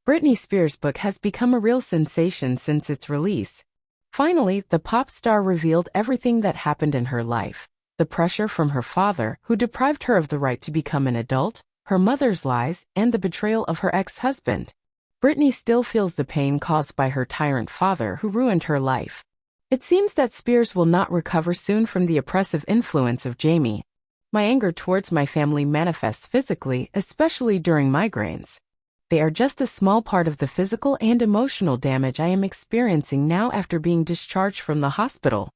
Britney Spears' book has become a real sensation since its release. Finally, the pop star revealed everything that happened in her life. The pressure from her father, who deprived her of the right to become an adult, her mother's lies, and the betrayal of her ex-husband. Britney still feels the pain caused by her tyrant father who ruined her life. It seems that Spears will not recover soon from the oppressive influence of Jamie. My anger towards my family manifests physically, especially during migraines. They are just a small part of the physical and emotional damage I am experiencing now after being discharged from the hospital.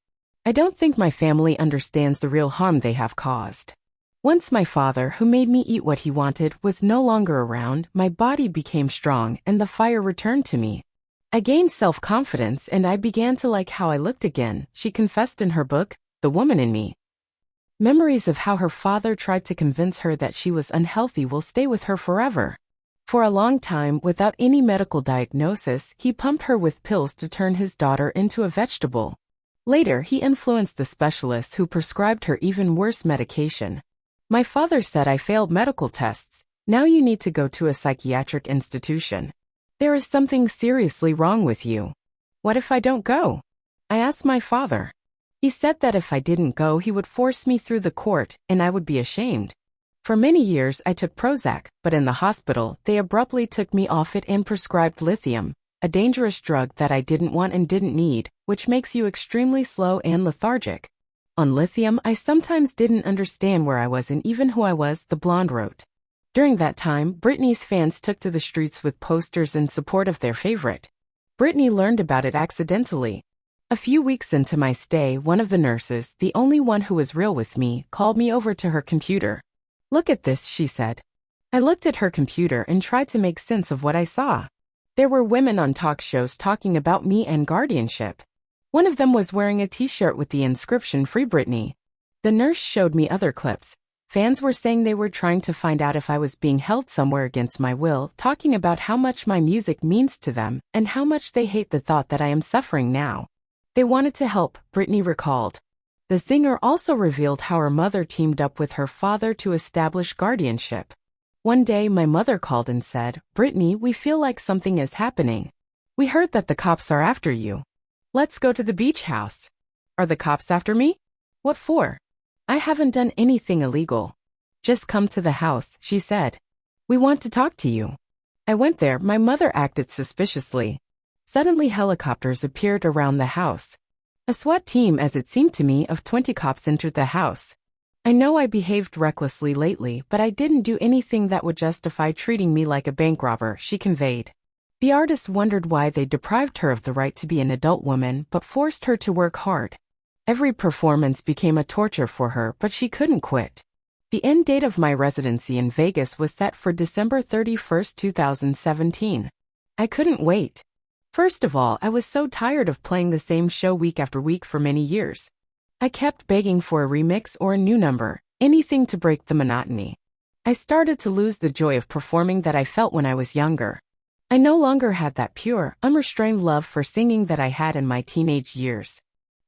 I don't think my family understands the real harm they have caused. Once my father, who made me eat what he wanted, was no longer around, my body became strong and the fire returned to me. I gained self-confidence and I began to like how I looked again, she confessed in her book, The Woman in Me. Memories of how her father tried to convince her that she was unhealthy will stay with her forever. For a long time, without any medical diagnosis, he pumped her with pills to turn his daughter into a vegetable. Later, he influenced the specialists who prescribed her even worse medication. My father said I failed medical tests. Now you need to go to a psychiatric institution. There is something seriously wrong with you. What if I don't go? I asked my father. He said that if I didn't go, he would force me through the court, and I would be ashamed. For many years I took Prozac, but in the hospital, they abruptly took me off it and prescribed lithium, a dangerous drug that I didn't want and didn't need, which makes you extremely slow and lethargic. On lithium, I sometimes didn't understand where I was and even who I was, the blonde wrote. During that time, Britney's fans took to the streets with posters in support of their favorite. Britney learned about it accidentally. A few weeks into my stay, one of the nurses, the only one who was real with me, called me over to her computer. Look at this, she said. I looked at her computer and tried to make sense of what I saw. There were women on talk shows talking about me and guardianship. One of them was wearing a t-shirt with the inscription Free Britney. The nurse showed me other clips. Fans were saying they were trying to find out if I was being held somewhere against my will, talking about how much my music means to them and how much they hate the thought that I am suffering now. They wanted to help, Britney recalled. The singer also revealed how her mother teamed up with her father to establish guardianship. One day my mother called and said, Britney, we feel like something is happening. We heard that the cops are after you. Let's go to the beach house. Are the cops after me? What for? I haven't done anything illegal. Just come to the house, she said. We want to talk to you. I went there, my mother acted suspiciously. Suddenly helicopters appeared around the house. A SWAT team, as it seemed to me, of 20 cops entered the house. I know I behaved recklessly lately, but I didn't do anything that would justify treating me like a bank robber, she conveyed. The artist wondered why they deprived her of the right to be an adult woman but forced her to work hard. Every performance became a torture for her, but she couldn't quit. The end date of my residency in Vegas was set for December 31, 2017. I couldn't wait. First of all, I was so tired of playing the same show week after week for many years. I kept begging for a remix or a new number, anything to break the monotony. I started to lose the joy of performing that I felt when I was younger. I no longer had that pure, unrestrained love for singing that I had in my teenage years.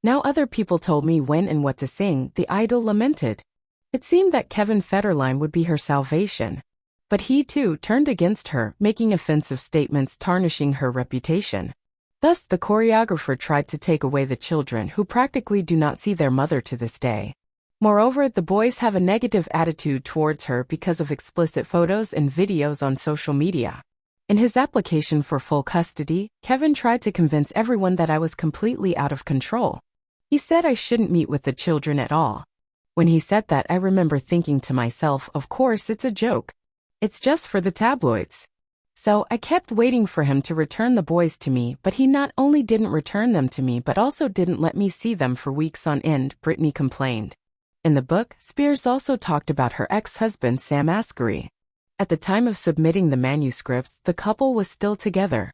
Now other people told me when and what to sing, the idol lamented. It seemed that Kevin Federline would be her salvation. But he too turned against her, making offensive statements tarnishing her reputation. Thus the choreographer tried to take away the children who practically do not see their mother to this day. Moreover, the boys have a negative attitude towards her because of explicit photos and videos on social media. In his application for full custody, Kevin tried to convince everyone that I was completely out of control. He said I shouldn't meet with the children at all. When he said that, I remember thinking to myself, of course it's a joke. It's just for the tabloids. So I kept waiting for him to return the boys to me, but he not only didn't return them to me but also didn't let me see them for weeks on end, Britney complained. In the book, Spears also talked about her ex-husband Sam Asghari. At the time of submitting the manuscripts, the couple was still together.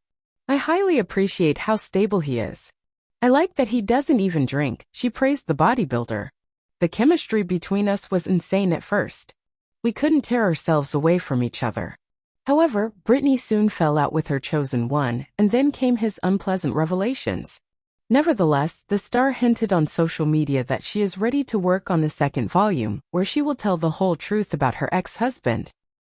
I highly appreciate how stable he is. I like that he doesn't even drink, she praised the bodybuilder. The chemistry between us was insane at first. We couldn't tear ourselves away from each other. However, Britney soon fell out with her chosen one, and then came his unpleasant revelations. Nevertheless, the star hinted on social media that she is ready to work on the second volume, where she will tell the whole truth about her ex-husband.